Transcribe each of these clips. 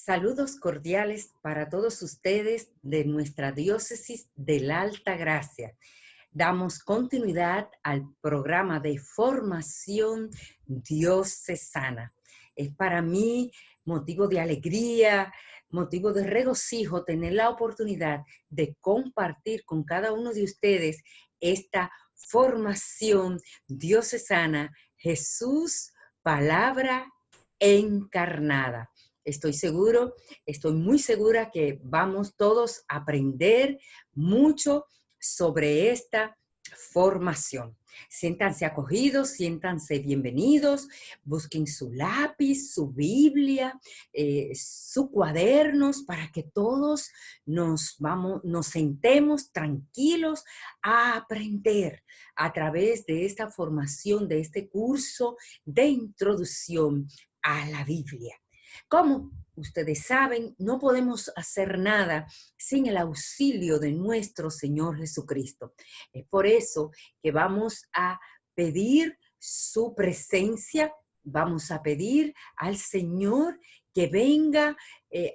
Saludos cordiales para todos ustedes de nuestra diócesis de la Alta Gracia. Damos continuidad al programa de formación diocesana. Es para mí motivo de alegría, motivo de regocijo tener la oportunidad de compartir con cada uno de ustedes esta formación diocesana, Jesús, palabra encarnada. Estoy muy segura que vamos todos a aprender mucho sobre esta formación. Siéntanse acogidos, siéntanse bienvenidos, busquen su lápiz, su Biblia, sus cuadernos para que todos nos sentemos tranquilos a aprender a través de esta formación, de este curso de introducción a la Biblia. Como ustedes saben, no podemos hacer nada sin el auxilio de nuestro Señor Jesucristo. Es por eso que vamos a pedir su presencia, vamos a pedir al Señor que venga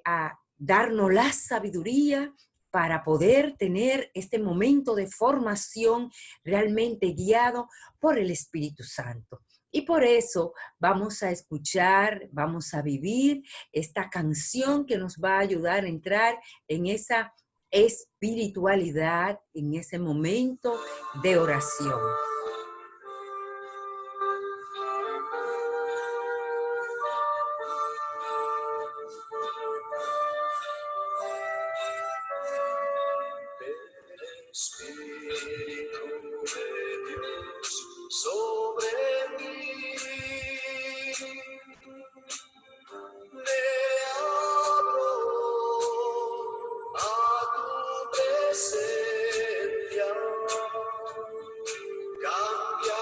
a darnos la sabiduría para poder tener este momento de formación realmente guiado por el Espíritu Santo. Y por eso vamos a escuchar, vamos a vivir esta canción que nos va a ayudar a entrar en esa espiritualidad, en ese momento de oración. Espíritu de Dios sobre mí, me abro a tu presencia, cambiarás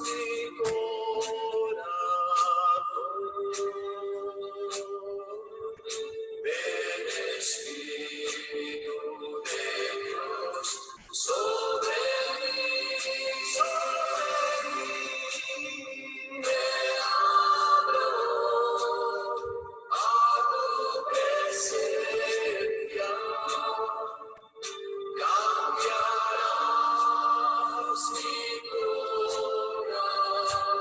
mi corazón. Ven Espíritu de Dios sobre mí, me abro a tu presencia, cambiarás mi corazón.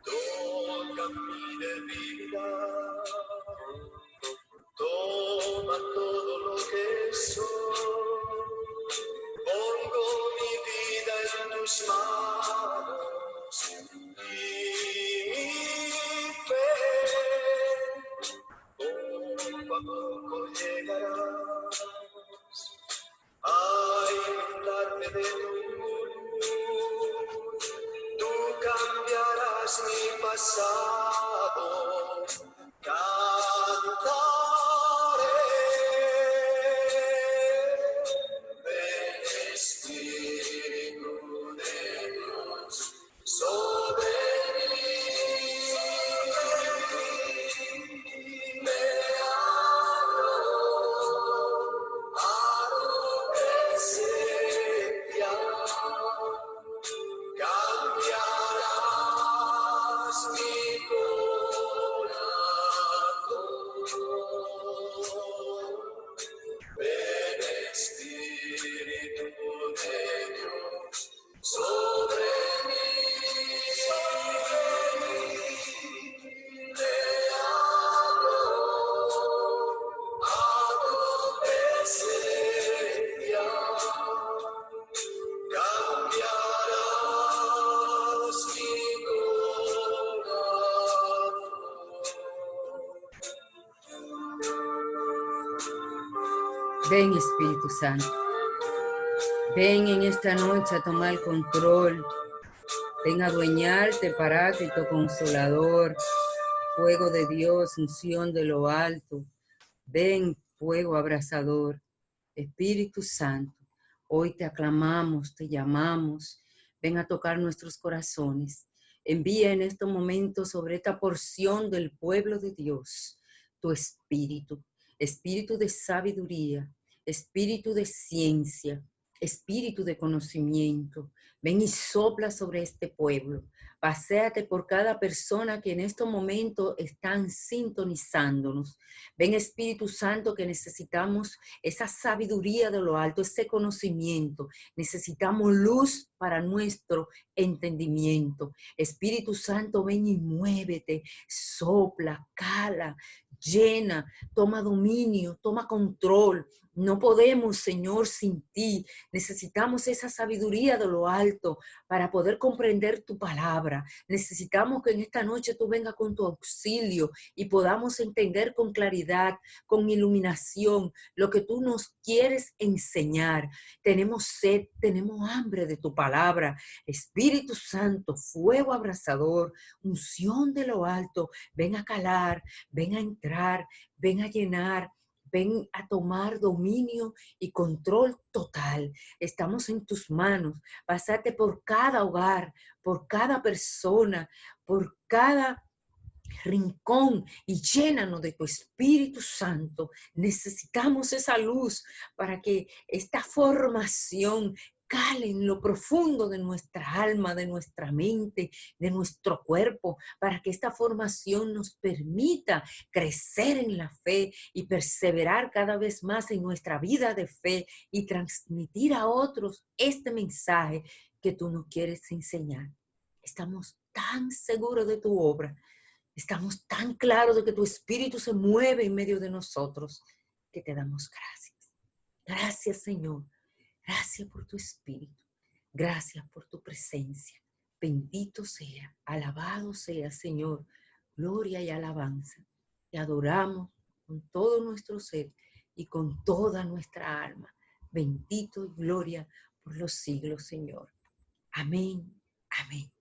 Toca mi vida, toma todo lo que soy, pongo mi vida en tus manos y mi fe, poco a poco llegarás a inundarme de tu luz, tú cambiarás mi pasado, cantaré. Ven Espíritu de Dios sobre mí, me abro a tu presencia, cambiarás mi corazón. Ven Espíritu de Dios sobre mí, me abro a tu presencia, cambiarás mi corazón. Ven Espíritu Santo, ven en esta noche a tomar control, ven a adueñarte, Paráclito Consolador, fuego de Dios, unción de lo alto, ven fuego abrasador, Espíritu Santo, hoy te aclamamos, te llamamos, ven a tocar nuestros corazones, envía en estos momentos sobre esta porción del pueblo de Dios tu espíritu, espíritu de sabiduría, espíritu de ciencia, espíritu de conocimiento, Ven y sopla sobre este pueblo. Paséate por cada persona que en estos momentos están sintonizándonos. Ven Espíritu Santo, que necesitamos esa sabiduría de lo alto, ese conocimiento. Necesitamos luz para nuestro entendimiento. Espíritu Santo, ven y muévete, sopla, cala, llena, toma dominio, toma control. No podemos, Señor, sin ti. Necesitamos esa sabiduría de lo alto para poder comprender tu palabra. Necesitamos que en esta noche tú vengas con tu auxilio y podamos entender con claridad, con iluminación, lo que tú nos quieres enseñar. Tenemos sed, tenemos hambre de tu palabra. Espíritu Santo, fuego abrasador, unción de lo alto, ven a calar, ven a entrar, ven a llenar. Ven a tomar dominio y control total. Estamos en tus manos. Pásate por cada hogar, por cada persona, por cada rincón y llénanos de tu Espíritu Santo. Necesitamos esa luz para que esta formación cale en lo profundo de nuestra alma, de nuestra mente, de nuestro cuerpo, para que esta formación nos permita crecer en la fe y perseverar cada vez más en nuestra vida de fe y transmitir a otros este mensaje que tú nos quieres enseñar. Estamos tan seguros de tu obra. Estamos tan claros de que tu Espíritu se mueve en medio de nosotros, que te damos gracias. Gracias, Señor. Gracias por tu Espíritu. Gracias por tu presencia. Bendito sea, alabado sea, Señor. Gloria y alabanza. Te adoramos con todo nuestro ser y con toda nuestra alma. Bendito y gloria por los siglos, Señor. Amén. Amén.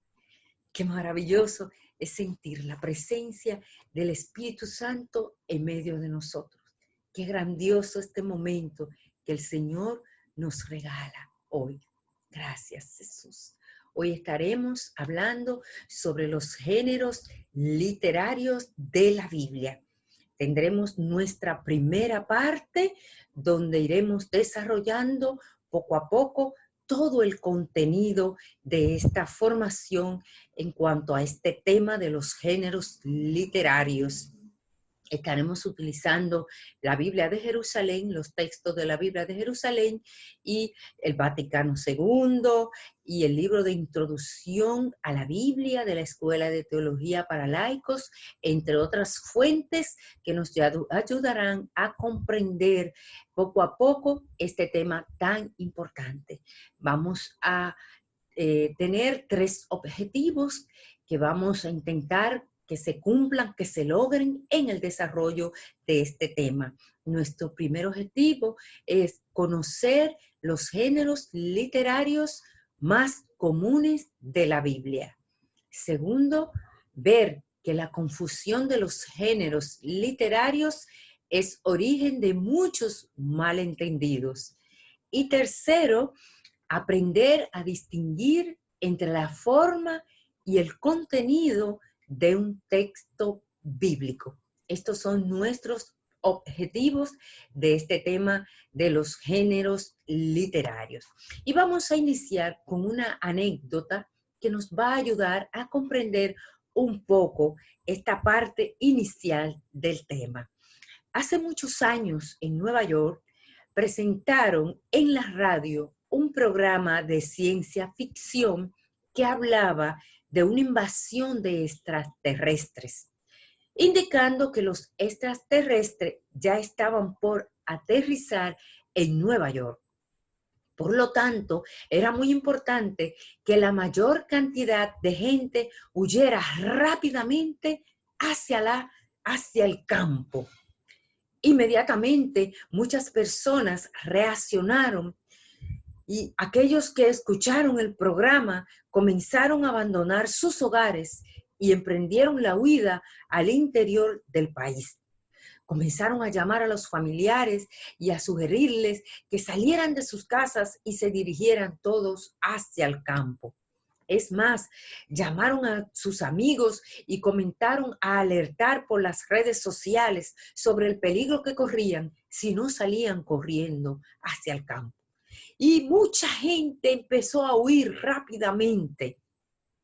Qué maravilloso es sentir la presencia del Espíritu Santo en medio de nosotros. Qué grandioso este momento que el Señor nos regala hoy. Gracias, Jesús. Hoy estaremos hablando sobre los géneros literarios de la Biblia. Tendremos nuestra primera parte donde iremos desarrollando poco a poco todo el contenido de esta formación en cuanto a este tema de los géneros literarios. Estaremos utilizando la Biblia de Jerusalén, los textos de la Biblia de Jerusalén y el Vaticano II y el libro de introducción a la Biblia de la Escuela de Teología para Laicos, entre otras fuentes que nos ayudarán a comprender poco a poco este tema tan importante. Vamos a tener 3 objetivos que vamos a intentar que se cumplan, que se logren en el desarrollo de este tema. Nuestro primer objetivo es conocer los géneros literarios más comunes de la Biblia. Segundo, ver que la confusión de los géneros literarios es origen de muchos malentendidos. Y tercero, aprender a distinguir entre la forma y el contenido de un texto bíblico. Estos son nuestros objetivos de este tema de los géneros literarios. Y vamos a iniciar con una anécdota que nos va a ayudar a comprender un poco esta parte inicial del tema. Hace muchos años en Nueva York presentaron en la radio un programa de ciencia ficción que hablaba de una invasión de extraterrestres, indicando que los extraterrestres ya estaban por aterrizar en Nueva York. Por lo tanto, era muy importante que la mayor cantidad de gente huyera rápidamente hacia el campo. Inmediatamente, muchas personas reaccionaron y aquellos que escucharon el programa comenzaron a abandonar sus hogares y emprendieron la huida al interior del país. Comenzaron a llamar a los familiares y a sugerirles que salieran de sus casas y se dirigieran todos hacia el campo. Es más, llamaron a sus amigos y comenzaron a alertar por las redes sociales sobre el peligro que corrían si no salían corriendo hacia el campo. y mucha gente empezó a huir rápidamente.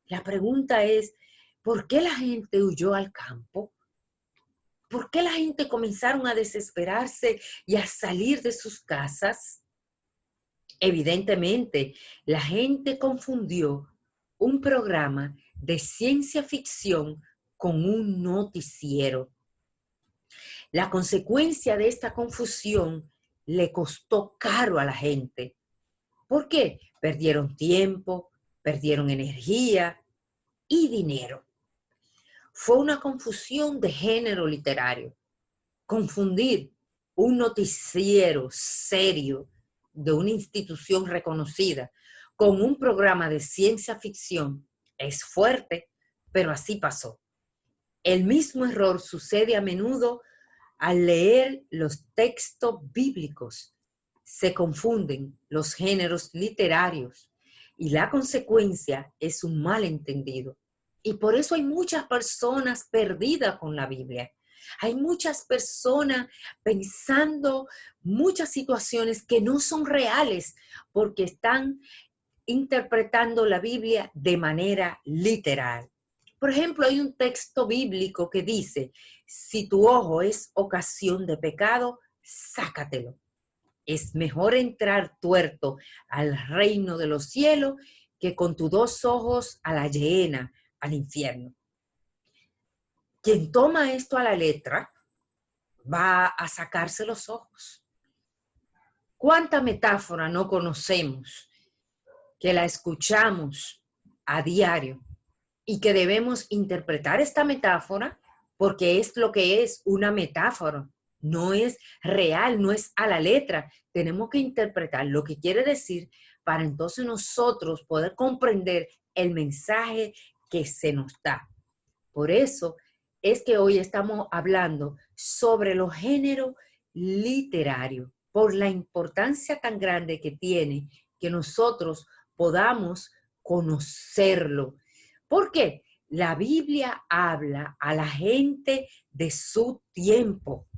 La pregunta es, ¿por qué la gente huyó al campo? ¿Por qué la gente comenzaron a desesperarse y a salir de sus casas? Evidentemente, la gente confundió un programa de ciencia ficción con un noticiero. La consecuencia de esta confusión le costó caro a la gente. ¿Por qué? Perdieron tiempo, perdieron energía y dinero. Fue una confusión de género literario. Confundir un noticiero serio de una institución reconocida con un programa de ciencia ficción es fuerte, pero así pasó. El mismo error sucede a menudo al leer los textos bíblicos. Se confunden los géneros literarios y la consecuencia es un malentendido. Y por eso hay muchas personas perdidas con la Biblia. Hay muchas personas pensando muchas situaciones que no son reales porque están interpretando la Biblia de manera literal. Por ejemplo, hay un texto bíblico que dice, si tu ojo es ocasión de pecado, sácatelo. Es mejor entrar tuerto al reino de los cielos que con tus dos ojos a la hiena, al infierno. Quien toma esto a la letra va a sacarse los ojos. ¿Cuánta metáfora no conocemos que la escuchamos a diario y que debemos interpretar esta metáfora porque es lo que es una metáfora? No es real, no es a la letra. Tenemos que interpretar lo que quiere decir para entonces nosotros poder comprender el mensaje que se nos da. Por eso es que hoy estamos hablando sobre los géneros literarios, por la importancia tan grande que tiene que nosotros podamos conocerlo. ¿Por qué? La Biblia habla a la gente de su tiempo.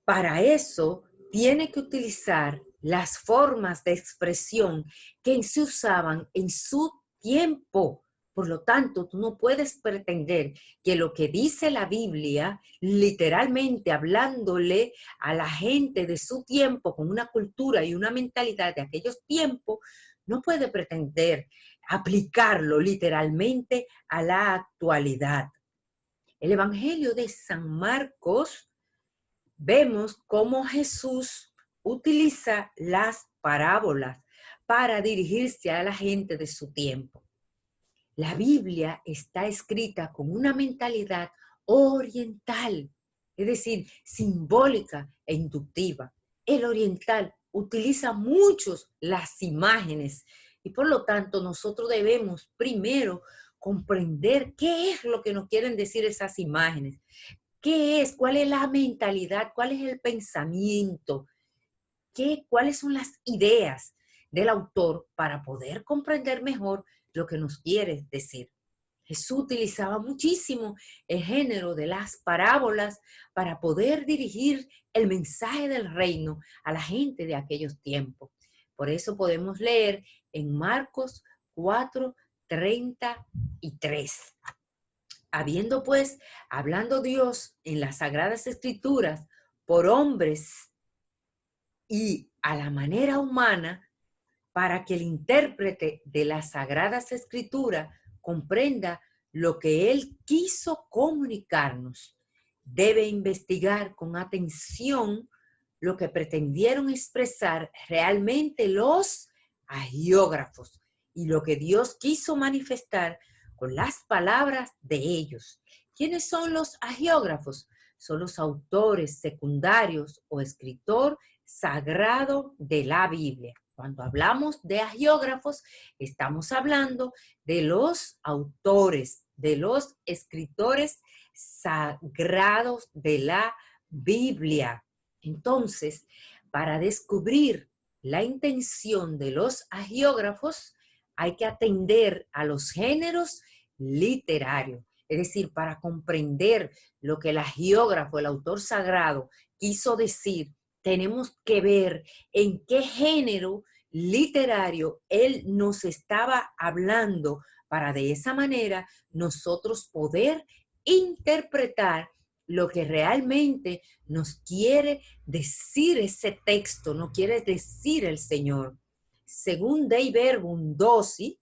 Para eso tiene que utilizar las formas de expresión que se usaban en su tiempo. Por lo tanto, tú no puedes pretender que lo que dice la Biblia, literalmente hablándole a la gente de su tiempo, con una cultura y una mentalidad de aquellos tiempos, no puede pretender aplicarlo literalmente a la actualidad. El Evangelio de San Marcos, vemos cómo Jesús utiliza las parábolas para dirigirse a la gente de su tiempo. La Biblia está escrita con una mentalidad oriental, es decir, simbólica e inductiva. El oriental utiliza muchos las imágenes y por lo tanto nosotros debemos primero comprender qué es lo que nos quieren decir esas imágenes. ¿Qué es? ¿Cuál es la mentalidad? ¿Cuál es el pensamiento? ¿Cuáles son las ideas del autor para poder comprender mejor lo que nos quiere decir? Jesús utilizaba muchísimo el género de las parábolas para poder dirigir el mensaje del reino a la gente de aquellos tiempos. Por eso podemos leer en Marcos 4:33. Habiendo pues, hablando Dios en las Sagradas Escrituras por hombres y a la manera humana, para que el intérprete de las Sagradas Escrituras comprenda lo que Él quiso comunicarnos, debe investigar con atención lo que pretendieron expresar realmente los agiógrafos y lo que Dios quiso manifestar con las palabras de ellos. ¿Quiénes son los agiógrafos? Son los autores secundarios o escritor sagrado de la Biblia. Cuando hablamos de agiógrafos, estamos hablando de los autores, de los escritores sagrados de la Biblia. Entonces, para descubrir la intención de los agiógrafos, hay que atender a los géneros literarios. Es decir, para comprender lo que el agiógrafo, el autor sagrado, quiso decir, tenemos que ver en qué género literario él nos estaba hablando para de esa manera nosotros poder interpretar lo que realmente nos quiere decir ese texto, no quiere decir el Señor. Según Dei Verbum 12,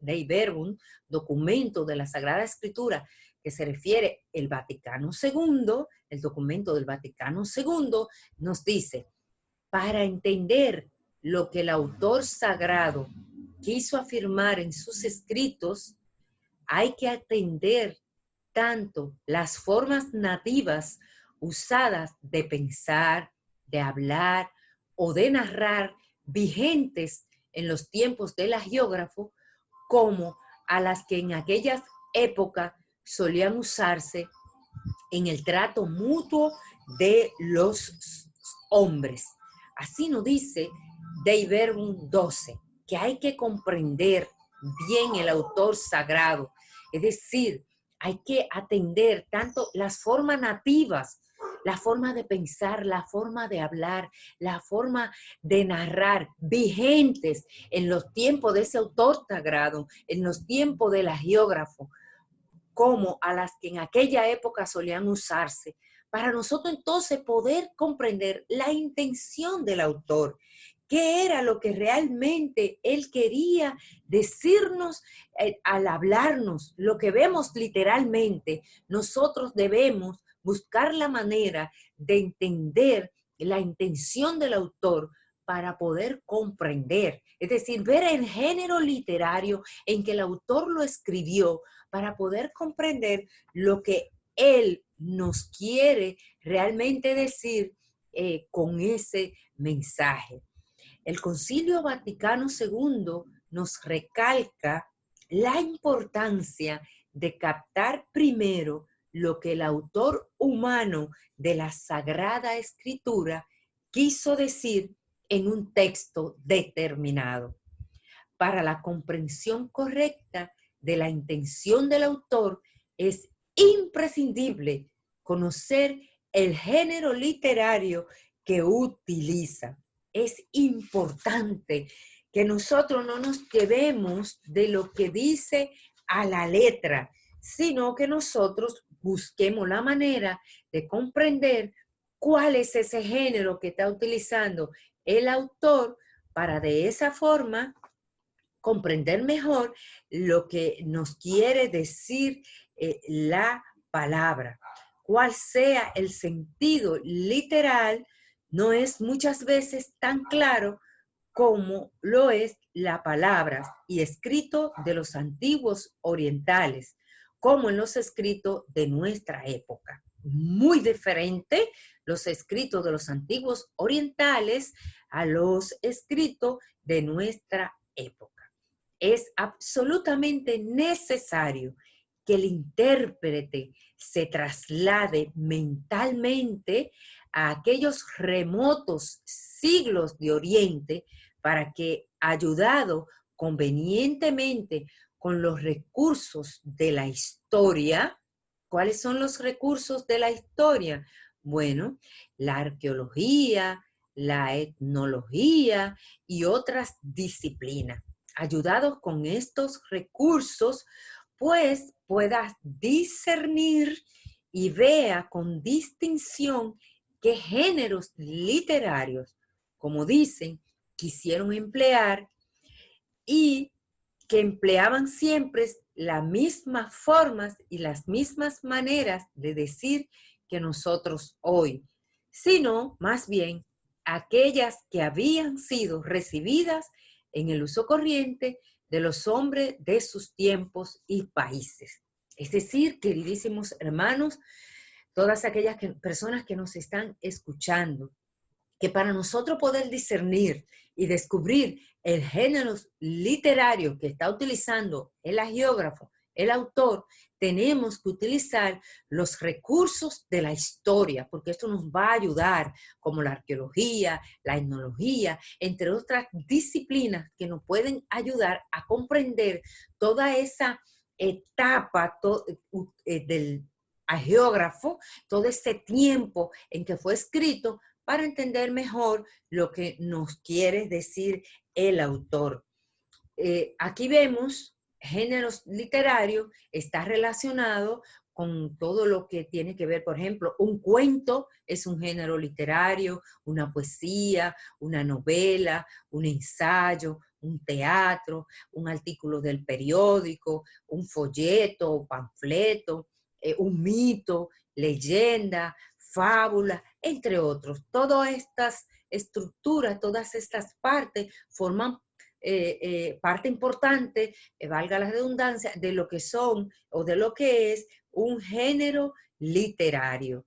Dei Verbum, documento de la Sagrada Escritura, que se refiere el Vaticano II, el documento del Vaticano II, nos dice, para entender lo que el autor sagrado quiso afirmar en sus escritos, hay que atender tanto las formas nativas usadas de pensar, de hablar o de narrar vigentes en los tiempos del agiógrafo, como a las que en aquellas épocas solían usarse en el trato mutuo de los hombres. Así nos dice Dei Verbum 12, que hay que comprender bien el autor sagrado, es decir, hay que atender tanto las formas nativas, la forma de pensar, la forma de hablar, la forma de narrar, vigentes en los tiempos de ese autor sagrado, en los tiempos del agiógrafo, como a las que en aquella época solían usarse, para nosotros entonces poder comprender la intención del autor, qué era lo que realmente él quería decirnos al hablarnos, lo que vemos literalmente. Nosotros debemos buscar la manera de entender la intención del autor para poder comprender, es decir, ver el género literario en que el autor lo escribió para poder comprender lo que él nos quiere realmente decir con ese mensaje. El Concilio Vaticano II nos recalca la importancia de captar primero lo que el autor humano de la Sagrada Escritura quiso decir en un texto determinado. Para la comprensión correcta de la intención del autor es imprescindible conocer el género literario que utiliza. Es importante que nosotros no nos llevemos de lo que dice a la letra, sino que nosotros busquemos la manera de comprender cuál es ese género que está utilizando el autor para de esa forma comprender mejor lo que nos quiere decir la palabra. Cuál sea el sentido literal, no es muchas veces tan claro como lo es la palabra y escrito de los antiguos orientales, como en los escritos de nuestra época. Muy diferente los escritos de los antiguos orientales a los escritos de nuestra época. Es absolutamente necesario que el intérprete se traslade mentalmente a aquellos remotos siglos de Oriente para que, ayudado convenientemente con los recursos de la historia, ¿cuáles son los recursos de la historia? Bueno, la arqueología, la etnología y otras disciplinas. Ayudados con estos recursos, pues puedas discernir y vea con distinción qué géneros literarios, como dicen, quisieron emplear y que empleaban siempre las mismas formas y las mismas maneras de decir que nosotros hoy, sino más bien aquellas que habían sido recibidas en el uso corriente de los hombres de sus tiempos y países. Es decir, queridísimos hermanos, todas aquellas personas que nos están escuchando, que para nosotros poder discernir y descubrir el género literario que está utilizando el agiógrafo, el autor, tenemos que utilizar los recursos de la historia, porque esto nos va a ayudar, como la arqueología, la etnología, entre otras disciplinas que nos pueden ayudar a comprender toda esa etapa del agiógrafo, todo ese tiempo en que fue escrito, para entender mejor lo que nos quiere decir el autor. Aquí vemos géneros literarios, está relacionado con todo lo que tiene que ver, por ejemplo, un cuento es un género literario, una poesía, una novela, un ensayo, un teatro, un artículo del periódico, un folleto, panfleto, un mito, leyenda, fábula, entre otros. Todas estas estructuras, todas estas partes forman parte importante, valga la redundancia, de lo que son o de lo que es un género literario.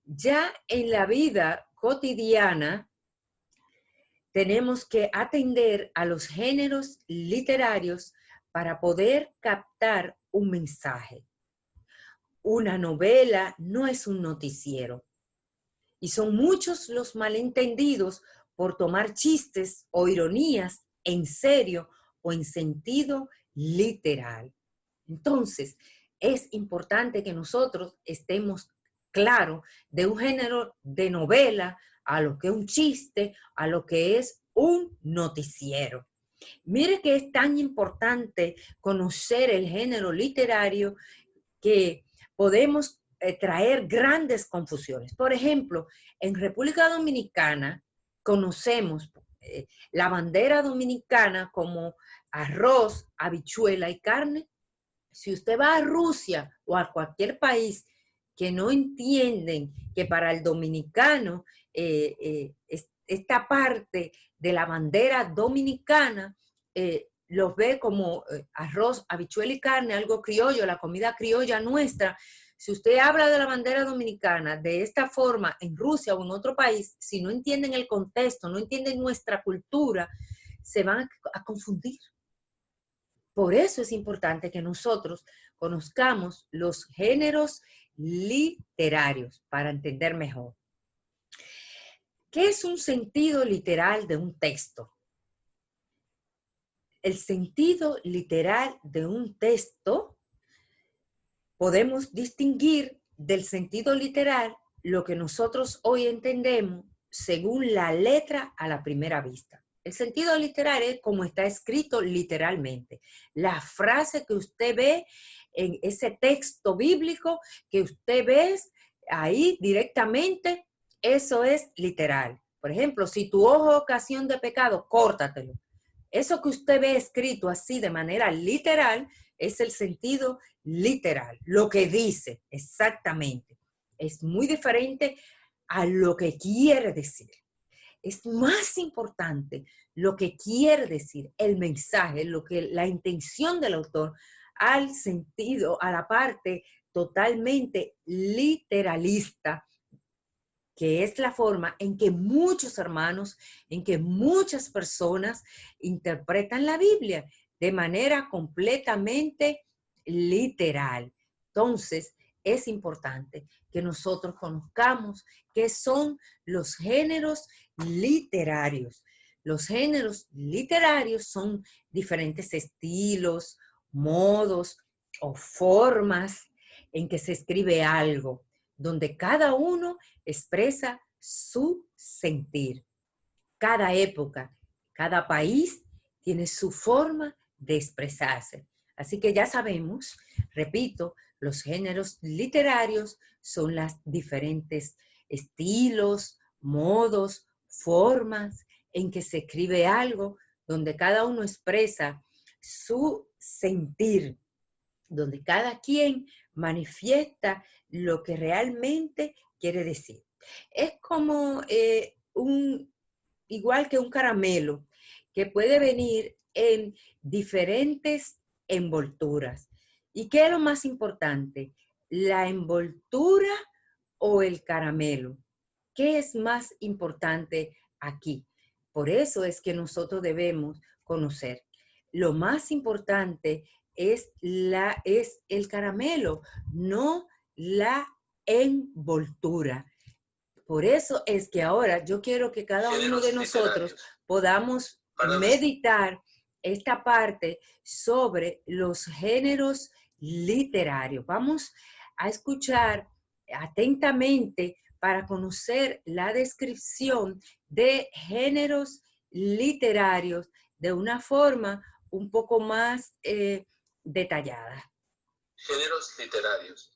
Ya en la vida cotidiana tenemos que atender a los géneros literarios para poder captar un mensaje. Una novela no es un noticiero y son muchos los malentendidos por tomar chistes o ironías en serio o en sentido literal. Entonces, es importante que nosotros estemos claros de un género de novela a lo que es un chiste, a lo que es un noticiero. Mire que es tan importante conocer el género literario que podemos traer grandes confusiones. Por ejemplo, en República Dominicana conocemos la bandera dominicana como arroz, habichuela y carne. Si usted va a Rusia o a cualquier país que no entienden que para el dominicano esta parte de la bandera dominicana los ve como arroz, habichuela y carne, algo criollo, la comida criolla nuestra. Si usted habla de la bandera dominicana de esta forma en Rusia o en otro país, si no entienden el contexto, no entienden nuestra cultura, se van a confundir. Por eso es importante que nosotros conozcamos los géneros literarios para entender mejor. ¿Qué es un sentido literal de un texto? El sentido literal de un texto podemos distinguir del sentido literal lo que nosotros hoy entendemos según la letra a la primera vista. El sentido literal es como está escrito literalmente. La frase que usted ve en ese texto bíblico que usted ve ahí directamente, eso es literal. Por ejemplo, si tu ojo es ocasión de pecado, córtatelo. Eso que usted ve escrito así de manera literal es el sentido literal, lo que dice exactamente. Es muy diferente a lo que quiere decir. Es más importante lo que quiere decir, el mensaje, la intención del autor al sentido, a la parte totalmente literalista, que es la forma en que muchos hermanos, en que muchas personas interpretan la Biblia de manera completamente literal. Entonces, es importante que nosotros conozcamos qué son los géneros literarios. Los géneros literarios son diferentes estilos, modos o formas en que se escribe algo, donde cada uno expresa su sentir. Cada época, cada país tiene su forma de expresarse. Así que ya sabemos, repito, los géneros literarios son los diferentes estilos, modos, formas en que se escribe algo, donde cada uno expresa su sentir, donde cada quien manifiesta lo que realmente quiere decir. Es como igual que un caramelo, que puede venir en diferentes envolturas. ¿Y qué es lo más importante? ¿La envoltura o el caramelo? ¿Qué es más importante aquí? Por eso es que nosotros debemos conocer. Lo más importante es el caramelo, no la envoltura. Por eso es que ahora yo quiero que cada uno de nosotros podamos meditar esta parte sobre los géneros literarios. Vamos a escuchar atentamente para conocer la descripción de géneros literarios de una forma un poco más detallada. Géneros literarios.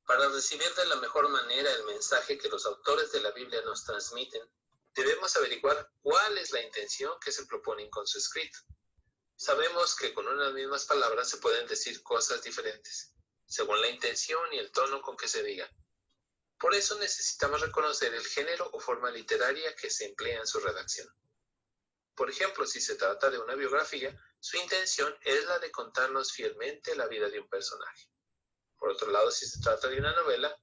Para recibir de la mejor manera el mensaje que los autores de la Biblia nos transmiten, debemos averiguar cuál es la intención que se proponen con su escrito. Sabemos que con unas mismas palabras se pueden decir cosas diferentes, según la intención y el tono con que se digan. Por eso necesitamos reconocer el género o forma literaria que se emplea en su redacción. Por ejemplo, si se trata de una biografía, su intención es la de contarnos fielmente la vida de un personaje. Por otro lado, si se trata de una novela,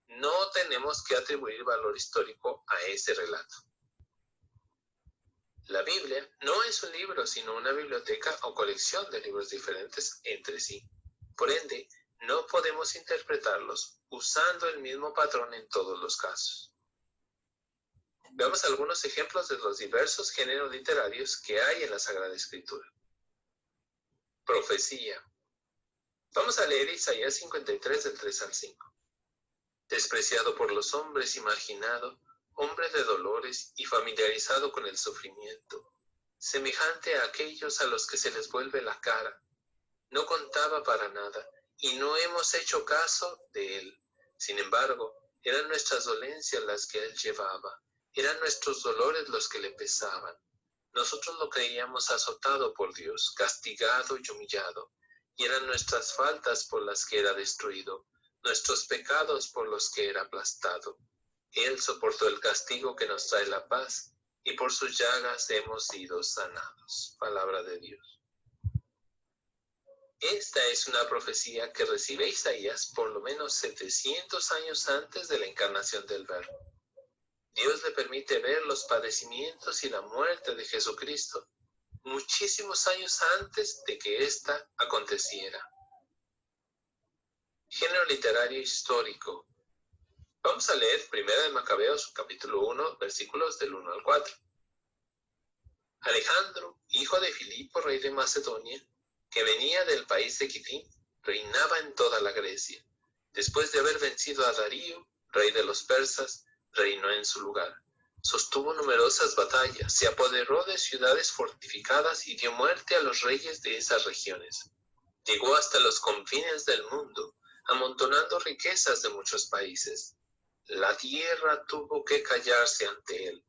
no tenemos que atribuir valor histórico a ese relato. La Biblia no es un libro, sino una biblioteca o colección de libros diferentes entre sí. Por ende, no podemos interpretarlos usando el mismo patrón en todos los casos. Veamos algunos ejemplos de los diversos géneros literarios que hay en la Sagrada Escritura. Profecía. Vamos a leer Isaías 53 del 3 al 5. Despreciado por los hombres y marginado, hombre de dolores y familiarizado con el sufrimiento, semejante a aquellos a los que se les vuelve la cara. No contaba para nada y no hemos hecho caso de él. Sin embargo, eran nuestras dolencias las que él llevaba, eran nuestros dolores los que le pesaban. Nosotros lo creíamos azotado por Dios, castigado y humillado, y eran nuestras faltas por las que era destruido, nuestros pecados por los que era aplastado. Él soportó el castigo que nos trae la paz, y por sus llagas hemos sido sanados. Palabra de Dios. Esta es una profecía que recibe Isaías por lo menos 700 años antes de la encarnación del Verbo. Dios le permite ver los padecimientos y la muerte de Jesucristo muchísimos años antes de que ésta aconteciera. Género literario histórico. Vamos a leer 1 de Macabeos, capítulo 1, versículos del 1 al 4. Alejandro, hijo de Filipo, rey de Macedonia, que venía del país de Quitín, reinaba en toda la Grecia. Después de haber vencido a Darío, rey de los persas, reinó en su lugar. Sostuvo numerosas batallas, se apoderó de ciudades fortificadas y dio muerte a los reyes de esas regiones. Llegó hasta los confines del mundo, amontonando riquezas de muchos países. La tierra tuvo que callarse ante él,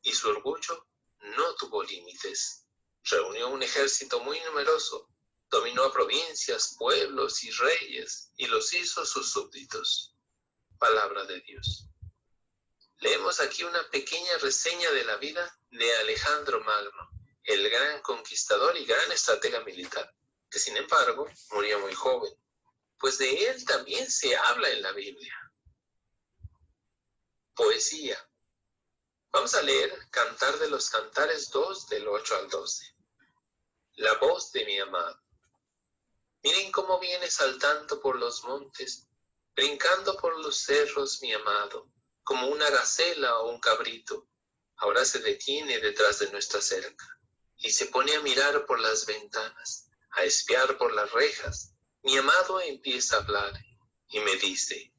y su orgullo no tuvo límites. Reunió un ejército muy numeroso, dominó a provincias, pueblos y reyes, y los hizo sus súbditos. Palabra de Dios. Leemos aquí una pequeña reseña de la vida de Alejandro Magno, el gran conquistador y gran estratega militar, que sin embargo murió muy joven, pues de él también se habla en la Biblia. Poesía. Vamos a leer Cantar de los Cantares 2 del 8 al 12. La voz de mi amado. Miren cómo viene saltando por los montes, brincando por los cerros mi amado, como una gacela o un cabrito. Ahora se detiene detrás de nuestra cerca y se pone a mirar por las ventanas, a espiar por las rejas. Mi amado empieza a hablar y me dice: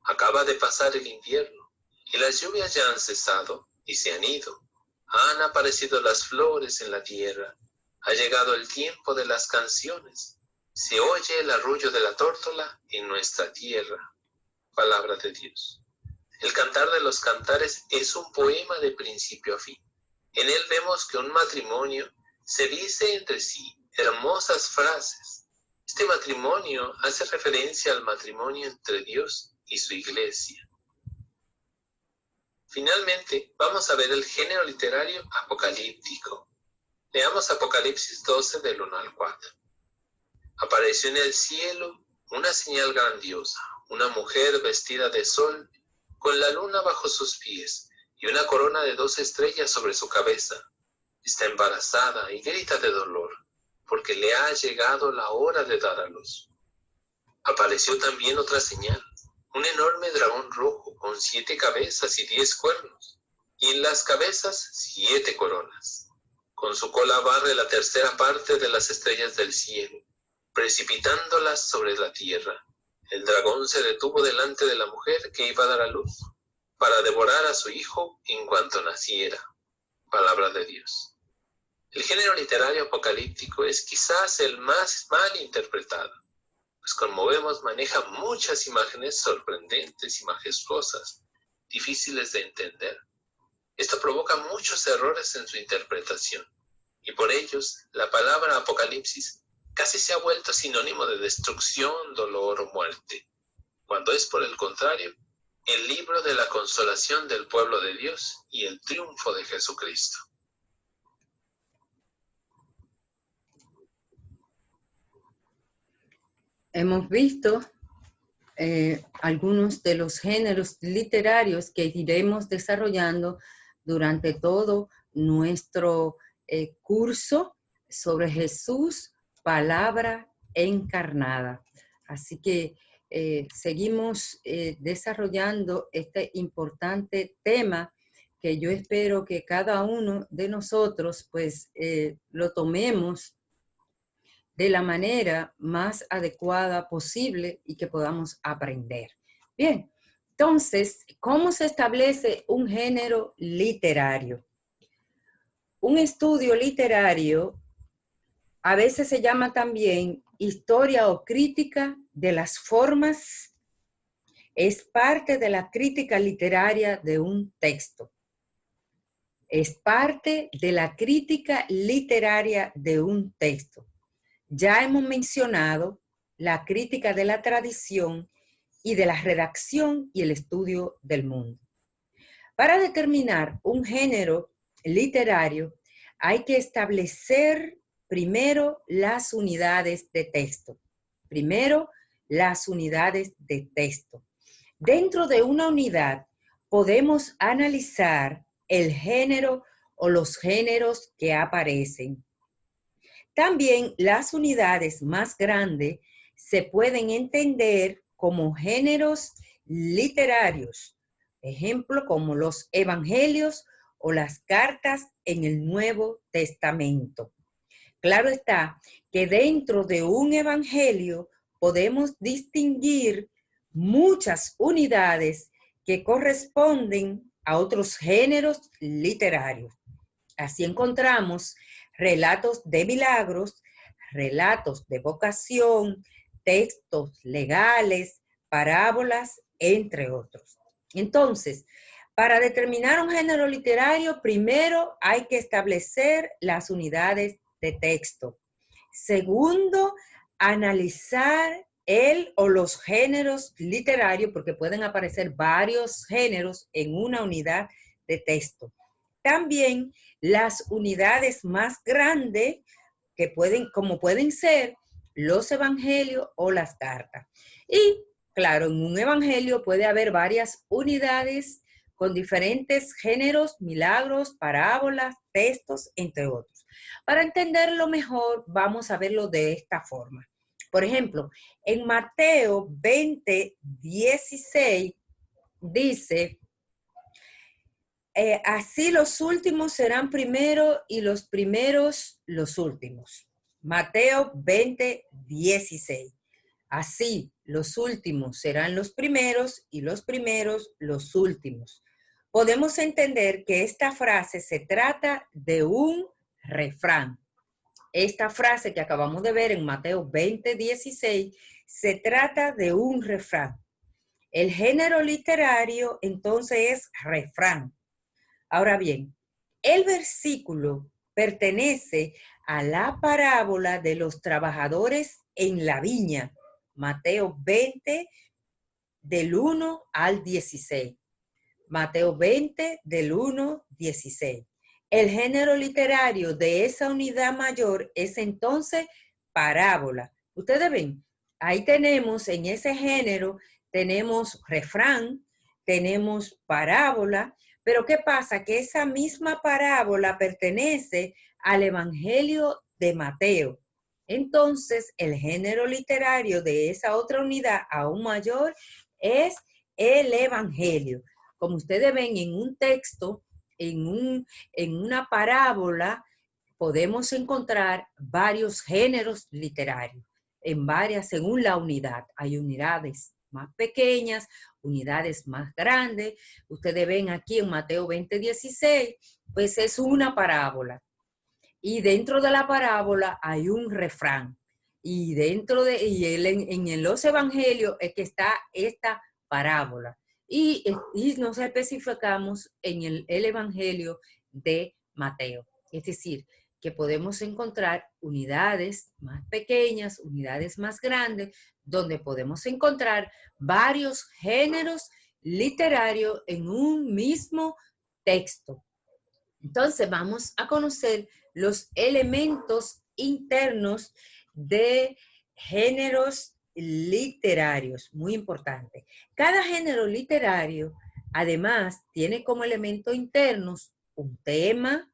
acaba de pasar el invierno y las lluvias ya han cesado y se han ido. Han aparecido las flores en la tierra. Ha llegado el tiempo de las canciones. Se oye el arrullo de la tórtola en nuestra tierra. Palabra de Dios. El Cantar de los Cantares es un poema de principio a fin. En él vemos que un matrimonio se dice entre sí hermosas frases. Este matrimonio hace referencia al matrimonio entre Dios y su iglesia. Finalmente, vamos a ver el género literario apocalíptico. Leamos Apocalipsis 12 del 1 al 4. Apareció en el cielo una señal grandiosa, una mujer vestida de sol, con la luna bajo sus pies y una corona de 2 estrellas sobre su cabeza. Está embarazada y grita de dolor, porque le ha llegado la hora de dar a luz. Apareció también otra señal, un enorme dragón rojo con 7 cabezas y 10 cuernos, y en las cabezas 7 coronas. Con su cola barre la tercera parte de las estrellas del cielo, precipitándolas sobre la tierra. El dragón se detuvo delante de la mujer que iba a dar a luz para devorar a su hijo en cuanto naciera. Palabra de Dios. El género literario apocalíptico es quizás el más mal interpretado, pues como vemos maneja muchas imágenes sorprendentes y majestuosas, difíciles de entender. Esto provoca muchos errores en su interpretación, y por ellos la palabra apocalipsis casi se ha vuelto sinónimo de destrucción, dolor o muerte, cuando es por el contrario, el libro de la consolación del pueblo de Dios y el triunfo de Jesucristo. Hemos visto algunos de los géneros literarios que iremos desarrollando durante todo nuestro curso sobre Jesús, palabra encarnada. Así que seguimos desarrollando este importante tema que yo espero que cada uno de nosotros pues lo tomemos de la manera más adecuada posible y que podamos aprender. Bien, entonces, ¿cómo se establece un género literario? Un estudio literario a veces se llama también historia o crítica de las formas, es parte de la crítica literaria de un texto. Es parte de la crítica literaria de un texto. Ya hemos mencionado la crítica de la tradición y de la redacción y el estudio del mundo. Para determinar un género literario, hay que establecer primero las unidades de texto. Primero, las unidades de texto. Dentro de una unidad podemos analizar el género o los géneros que aparecen. También las unidades más grandes se pueden entender como géneros literarios, ejemplo como los evangelios o las cartas en el Nuevo Testamento. Claro está que dentro de un evangelio podemos distinguir muchas unidades que corresponden a otros géneros literarios. Así encontramos relatos de milagros, relatos de vocación, textos legales, parábolas, entre otros. Entonces, para determinar un género literario, primero hay que establecer las unidades de texto. Segundo, analizar el o los géneros literarios, porque pueden aparecer varios géneros en una unidad de texto. También las unidades más grandes, que pueden ser los evangelios o las cartas. Y claro, en un evangelio puede haber varias unidades con diferentes géneros, milagros, parábolas, textos, entre otros. Para entenderlo mejor, vamos a verlo de esta forma. Por ejemplo, en Mateo 20:16 dice, así los últimos serán primero y los primeros los últimos. Mateo 20:16. Así los últimos serán los primeros y los primeros los últimos. Podemos entender que esta frase se trata de un refrán. Esta frase que acabamos de ver en Mateo 20:16 se trata de un refrán. El género literario entonces es refrán. Ahora bien, el versículo pertenece a la parábola de los trabajadores en la viña, Mateo 20, del 1 al 16. Mateo 20, del 1, 16. El género literario de esa unidad mayor es entonces parábola. Ustedes ven, ahí tenemos en ese género, tenemos refrán, tenemos parábola, pero ¿qué pasa? Que esa misma parábola pertenece al Evangelio de Mateo. Entonces, el género literario de esa otra unidad aún mayor es el Evangelio. Como ustedes ven en un texto, en una parábola, podemos encontrar varios géneros literarios. en varias, según la unidad. Hay unidades más pequeñas, unidades más grandes. Ustedes ven aquí en Mateo 20:16, pues es una parábola. Y dentro de la parábola hay un refrán. Y en los evangelios es que está esta parábola. Y nos especificamos en el evangelio de Mateo. Es decir, que podemos encontrar unidades más pequeñas, unidades más grandes, donde podemos encontrar varios géneros literarios en un mismo texto. Entonces vamos a conocer los elementos internos de géneros literarios, muy importante. Cada género literario, además, tiene como elementos internos un tema,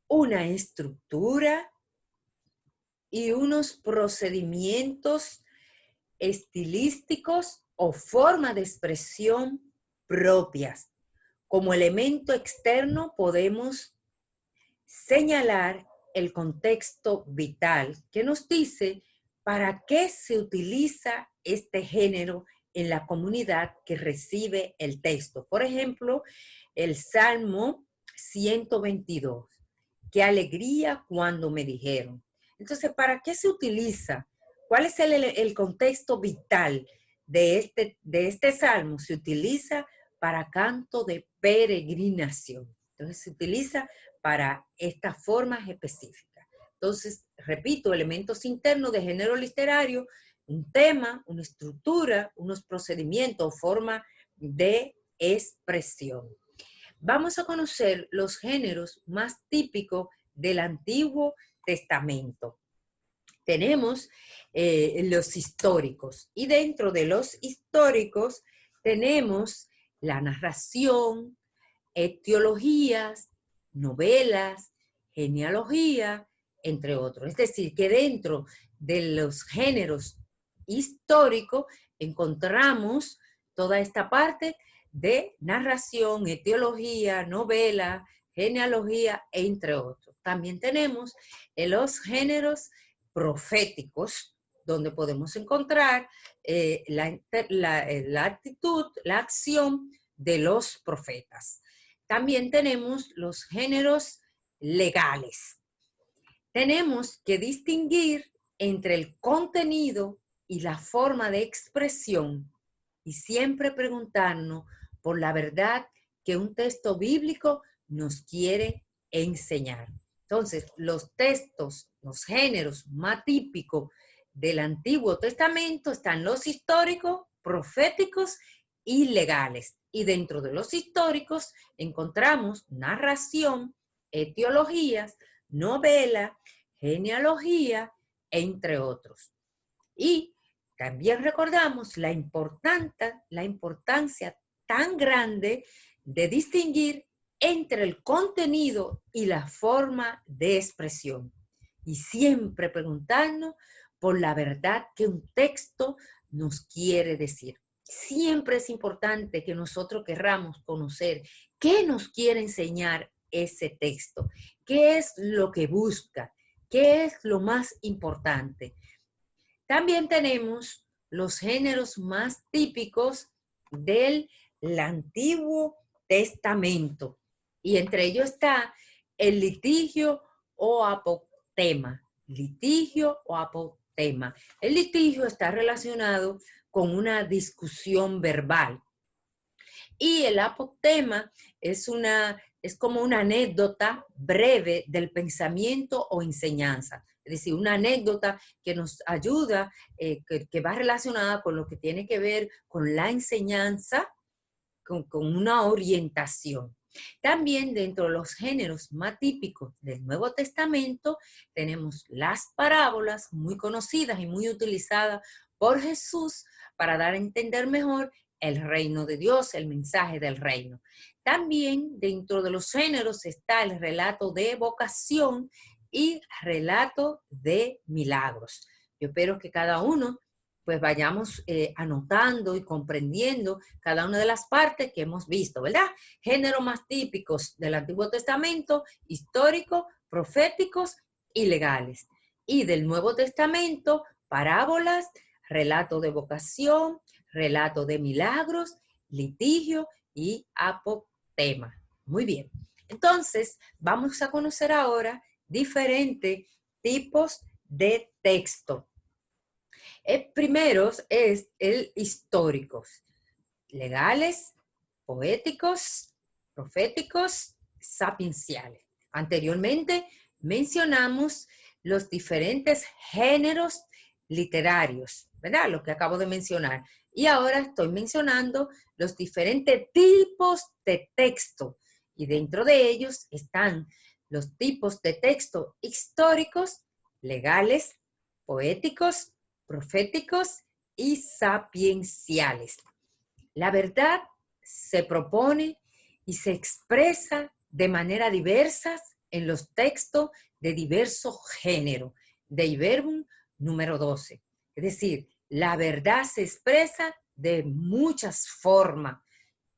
una estructura y unos procedimientos estilísticos o formas de expresión propias. Como elemento externo podemos señalar el contexto vital que nos dice para qué se utiliza este género en la comunidad que recibe el texto. Por ejemplo, el Salmo 122. Qué alegría cuando me dijeron. Entonces, ¿para qué se utiliza? ¿Cuál es el contexto vital de este salmo? Se utiliza para canto de peregrinación. Entonces, se utiliza para estas formas específicas. Entonces, repito, elementos internos de género literario, un tema, una estructura, unos procedimientos, forma de expresión. Vamos a conocer los géneros más típicos del Antiguo Testamento. Tenemos los históricos y dentro de los históricos tenemos la narración, etiologías, novelas, genealogía, entre otros. Es decir, que dentro de los géneros históricos encontramos toda esta parte de narración, etiología, novela, genealogía, entre otros. También tenemos los géneros proféticos, donde podemos encontrar la actitud, la acción de los profetas. También tenemos los géneros legales. Tenemos que distinguir entre el contenido y la forma de expresión y siempre preguntarnos por la verdad que un texto bíblico nos quiere enseñar. Entonces, los textos, los géneros más típicos del Antiguo Testamento están los históricos, proféticos y legales. Y dentro de los históricos encontramos narración, etiologías, novela, genealogía, entre otros. Y también recordamos la importancia tan grande de distinguir entre el contenido y la forma de expresión. Y siempre preguntarnos por la verdad que un texto nos quiere decir. Siempre es importante que nosotros querramos conocer qué nos quiere enseñar ese texto, qué es lo que busca, qué es lo más importante. También tenemos los géneros más típicos del Antiguo Testamento. Y entre ellos está el litigio o apotema. Litigio o apotema. El litigio está relacionado con una discusión verbal. Y el apotema es como una anécdota breve del pensamiento o enseñanza. Es decir, una anécdota que nos ayuda, que va relacionada con lo que tiene que ver con la enseñanza, con una orientación. También dentro de los géneros más típicos del Nuevo Testamento tenemos las parábolas, muy conocidas y muy utilizadas por Jesús para dar a entender mejor el reino de Dios, el mensaje del reino. También dentro de los géneros está el relato de vocación y relato de milagros. Yo espero que cada uno pues vayamos anotando y comprendiendo cada una de las partes que hemos visto, ¿verdad? Géneros más típicos del Antiguo Testamento, históricos, proféticos y legales. Y del Nuevo Testamento, parábolas, relato de vocación, relato de milagros, litigio y apotema. Muy bien. Entonces, vamos a conocer ahora diferentes tipos de texto. El primero es el históricos, legales, poéticos, proféticos, sapienciales. Anteriormente mencionamos los diferentes géneros literarios, ¿verdad? Lo que acabo de mencionar. Y ahora estoy mencionando los diferentes tipos de texto. Y dentro de ellos están los tipos de texto históricos, legales, poéticos, proféticos y sapienciales. La verdad se propone y se expresa de manera diversa en los textos de diverso género. Dei Verbum número 12. Es decir, la verdad se expresa de muchas formas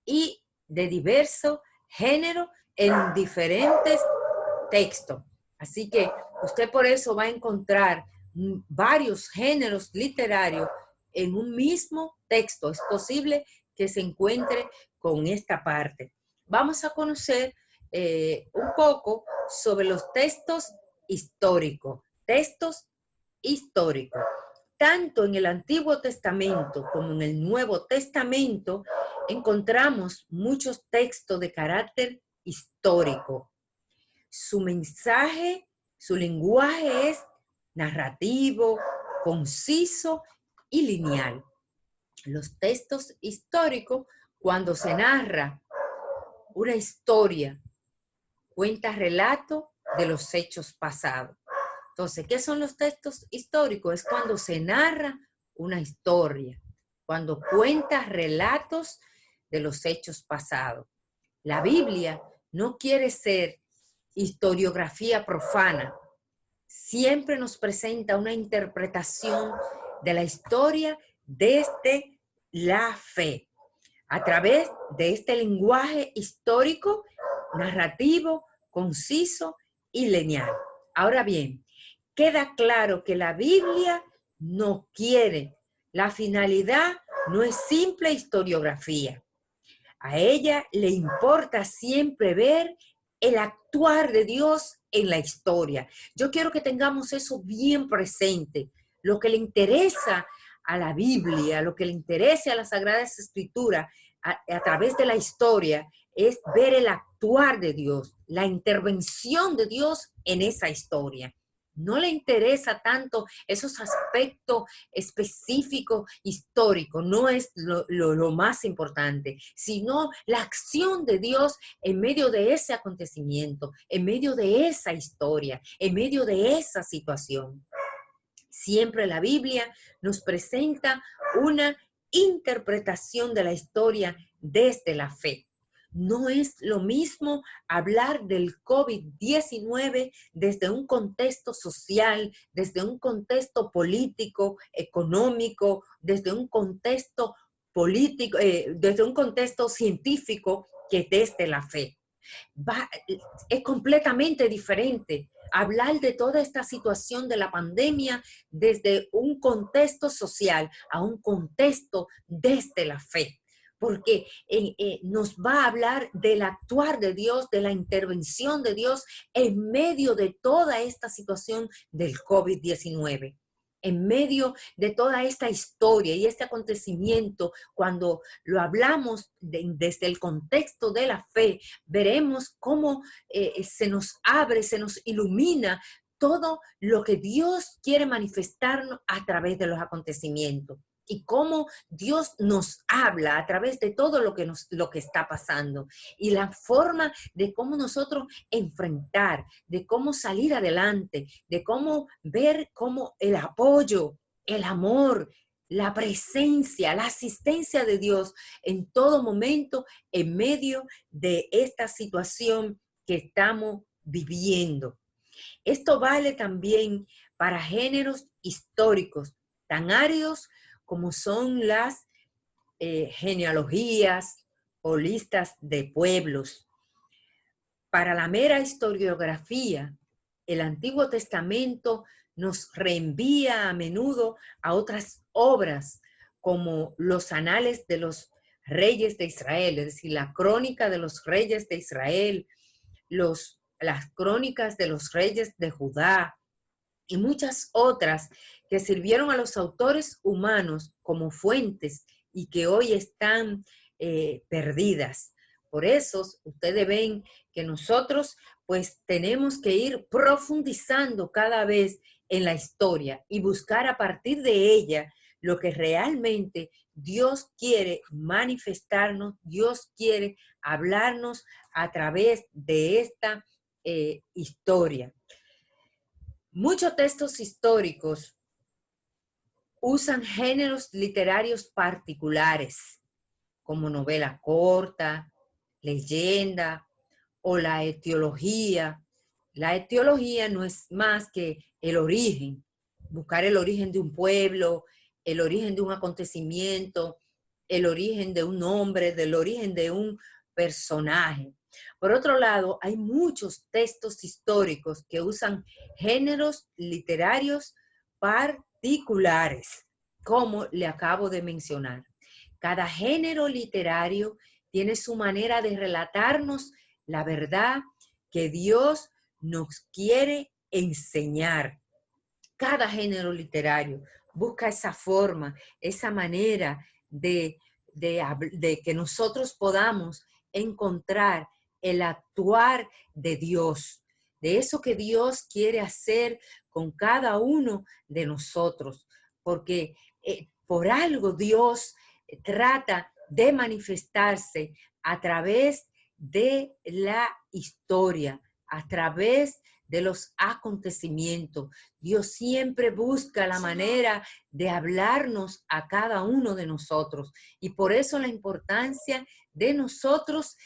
y de diverso género en diferentes textos. Así que usted por eso va a encontrar varios géneros literarios en un mismo texto. Es posible que se encuentre con esta parte. Vamos a conocer un poco sobre los textos históricos. Textos históricos. Tanto en el Antiguo Testamento como en el Nuevo Testamento encontramos muchos textos de carácter histórico. Su mensaje, su lenguaje es narrativo, conciso y lineal. Los textos históricos, cuando se narra una historia, cuenta relato de los hechos pasados. Entonces, ¿qué son los textos históricos? Es cuando se narra una historia, cuando cuenta relatos de los hechos pasados. La Biblia no quiere ser historiografía profana. Siempre nos presenta una interpretación de la historia desde la fe, a través de este lenguaje histórico, narrativo, conciso y lineal. Ahora bien, queda claro que la Biblia no quiere, la finalidad no es simple historiografía. A ella le importa siempre ver el actuar de Dios en la historia. Yo quiero que tengamos eso bien presente. Lo que le interesa a la Biblia, lo que le interesa a las Sagradas Escrituras a través de la historia es ver el actuar de Dios, la intervención de Dios en esa historia. No le interesa tanto esos aspectos específicos históricos, no es lo más importante, sino la acción de Dios en medio de ese acontecimiento, en medio de esa historia, en medio de esa situación. Siempre la Biblia nos presenta una interpretación de la historia desde la fe. No es lo mismo hablar del COVID-19 desde un contexto social, desde un contexto político, económico, desde un contexto político, desde un contexto científico que desde la fe. Es completamente diferente hablar de toda esta situación de la pandemia desde un contexto social a un contexto desde la fe, porque nos va a hablar del actuar de Dios, de la intervención de Dios en medio de toda esta situación del COVID-19. En medio de toda esta historia y este acontecimiento, cuando lo hablamos desde el contexto de la fe, veremos cómo se nos abre, se nos ilumina todo lo que Dios quiere manifestarnos a través de los acontecimientos y cómo Dios nos habla a través de todo lo que está pasando y la forma de cómo nosotros enfrentar, de cómo salir adelante, de cómo ver cómo el apoyo, el amor, la presencia, la asistencia de Dios en todo momento en medio de esta situación que estamos viviendo. Esto vale también para géneros históricos tan áridos como son las genealogías o listas de pueblos. Para la mera historiografía, el Antiguo Testamento nos reenvía a menudo a otras obras como los anales de los reyes de Israel, es decir, la crónica de los reyes de Israel, las crónicas de los reyes de Judá y muchas otras que sirvieron a los autores humanos como fuentes y que hoy están perdidas. Por eso ustedes ven que nosotros pues tenemos que ir profundizando cada vez en la historia y buscar a partir de ella lo que realmente Dios quiere manifestarnos, Dios quiere hablarnos a través de esta historia. Muchos textos históricos usan géneros literarios particulares, como novela corta, leyenda o la etiología. La etiología no es más que el origen, buscar el origen de un pueblo, el origen de un acontecimiento, el origen de un nombre, del origen de un personaje. Por otro lado, hay muchos textos históricos que usan géneros literarios particulares, como le acabo de mencionar. Cada género literario tiene su manera de relatarnos la verdad que Dios nos quiere enseñar. Cada género literario busca esa forma, esa manera de que nosotros podamos encontrar el actuar de Dios, de eso que Dios quiere hacer con cada uno de nosotros, porque por algo Dios trata de manifestarse a través de la historia, a través de los acontecimientos. Dios siempre busca la manera de hablarnos a cada uno de nosotros. Y por eso la importancia de nosotros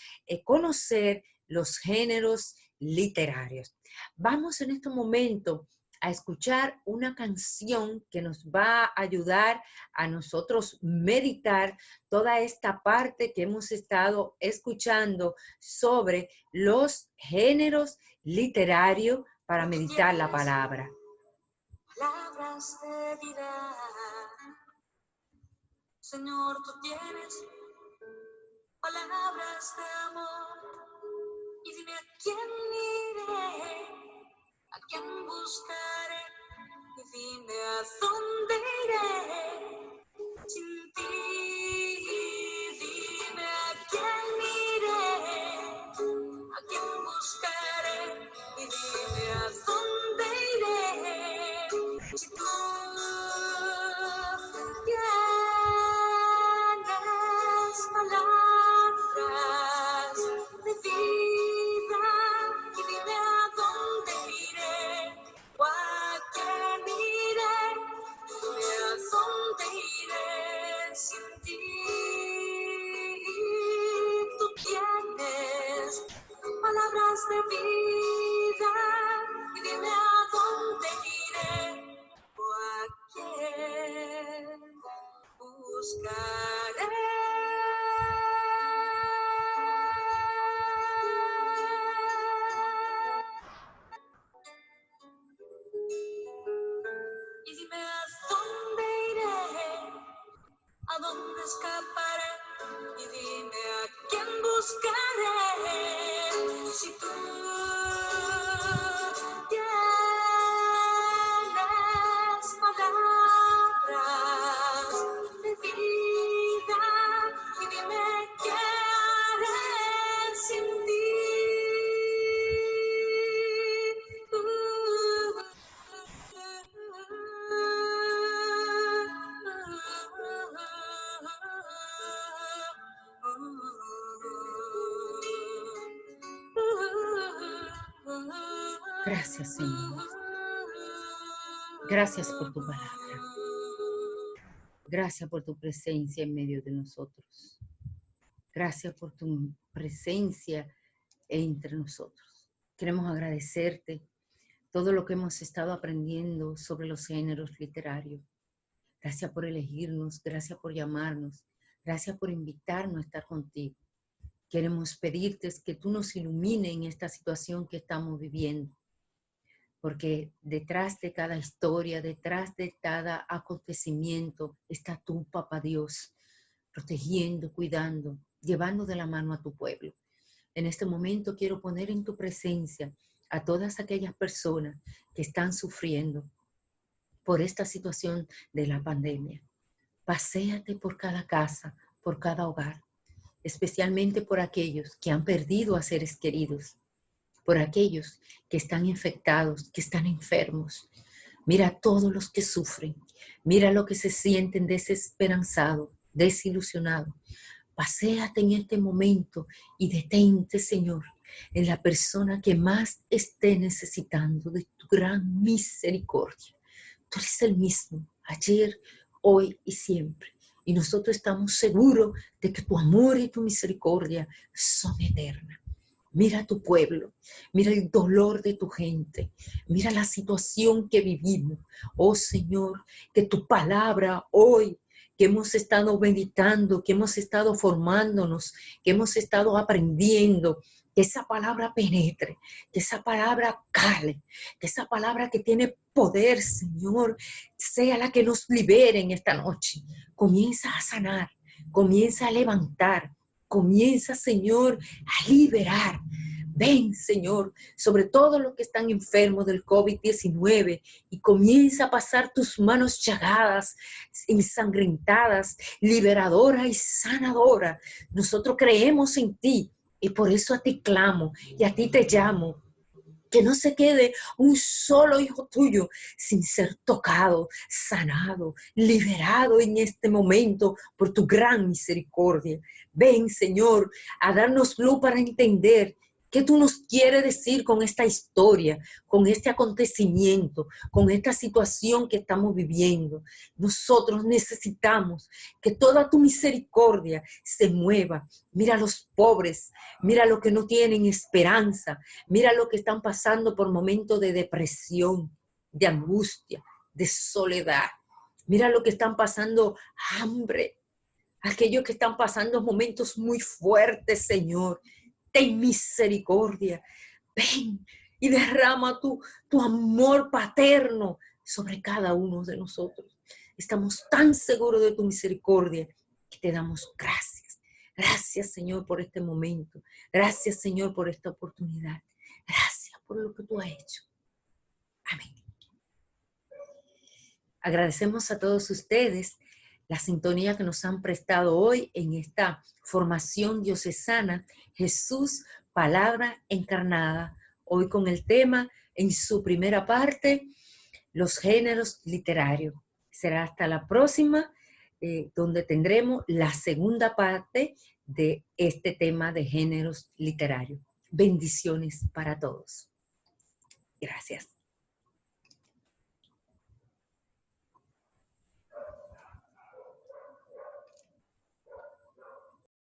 conocer los géneros literarios. Vamos en este momento a escuchar una canción que nos va a ayudar a nosotros meditar toda esta parte que hemos estado escuchando sobre los géneros literarios para meditar la palabra. Palabras de vida, Señor, tú tienes palabras de amor. Y dime a quién iré, a quién buscaré, y dime a dónde iré sin ti. Dime a quién iré, a quién buscaré, y dime a dónde iré si tú tienes palabras de vida, y dime a dónde iré o a quién iré, dime a dónde iré sin ti. Tú tienes palabras de vida, y dime a dónde iré o a quién buscaré. Y dime a dónde iré, a dónde escaparé, y dime a quién buscaré. Si tú tienes palabras de vida, y dime qué haré sin ti. Gracias, Señor. Gracias por tu palabra. Gracias por tu presencia en medio de nosotros. Gracias por tu presencia entre nosotros. Queremos agradecerte todo lo que hemos estado aprendiendo sobre los géneros literarios. Gracias por elegirnos, gracias por llamarnos, gracias por invitarnos a estar contigo. Queremos pedirte que tú nos ilumines en esta situación que estamos viviendo. porque detrás de cada historia, detrás de cada acontecimiento, está tu Papá Dios, protegiendo, cuidando, llevando de la mano a tu pueblo. En este momento quiero poner en tu presencia a todas aquellas personas que están sufriendo por esta situación de la pandemia. Paséate por cada casa, por cada hogar, especialmente por aquellos que han perdido a seres queridos, por aquellos que están infectados, que están enfermos. Mira a todos los que sufren, mira lo que se sienten desesperanzados, desilusionados. Paséate en este momento y detente, Señor, en la persona que más esté necesitando de tu gran misericordia. Tú eres el mismo, ayer, hoy y siempre. Y nosotros estamos seguros de que tu amor y tu misericordia son eternas. Mira a tu pueblo, mira el dolor de tu gente, mira la situación que vivimos. Oh Señor, que tu palabra hoy, que hemos estado meditando, que hemos estado formándonos, que hemos estado aprendiendo, que esa palabra penetre, que esa palabra cale, que esa palabra que tiene poder, Señor, sea la que nos libere en esta noche. Comienza a sanar, comienza a levantar, comienza, Señor, a liberar. Ven, Señor, sobre todo los que están enfermos del COVID-19 y comienza a pasar tus manos chagadas, ensangrentadas, liberadora y sanadora. Nosotros creemos en ti y por eso a ti clamo y a ti te llamo. Que no se quede un solo hijo tuyo sin ser tocado, sanado, liberado en este momento por tu gran misericordia. Ven, Señor, a darnos luz para entender qué tú nos quieres decir con esta historia, con este acontecimiento, con esta situación que estamos viviendo. Nosotros necesitamos que toda tu misericordia se mueva. Mira a los pobres, mira a los que no tienen esperanza, mira lo que están pasando por momentos de depresión, de angustia, de soledad. Mira lo que están pasando hambre. Aquellos que están pasando momentos muy fuertes, Señor. Ten misericordia. Ven y derrama tu amor paterno sobre cada uno de nosotros. Estamos tan seguros de tu misericordia que te damos gracias. Gracias, Señor, por este momento. Gracias, Señor, por esta oportunidad. Gracias por lo que tú has hecho. Amén. Agradecemos a todos ustedes la sintonía que nos han prestado hoy en esta formación diocesana, Jesús, Palabra Encarnada. Hoy con el tema, en su primera parte, los géneros literarios. Será hasta la próxima, donde tendremos la segunda parte de este tema de géneros literarios. Bendiciones para todos. Gracias.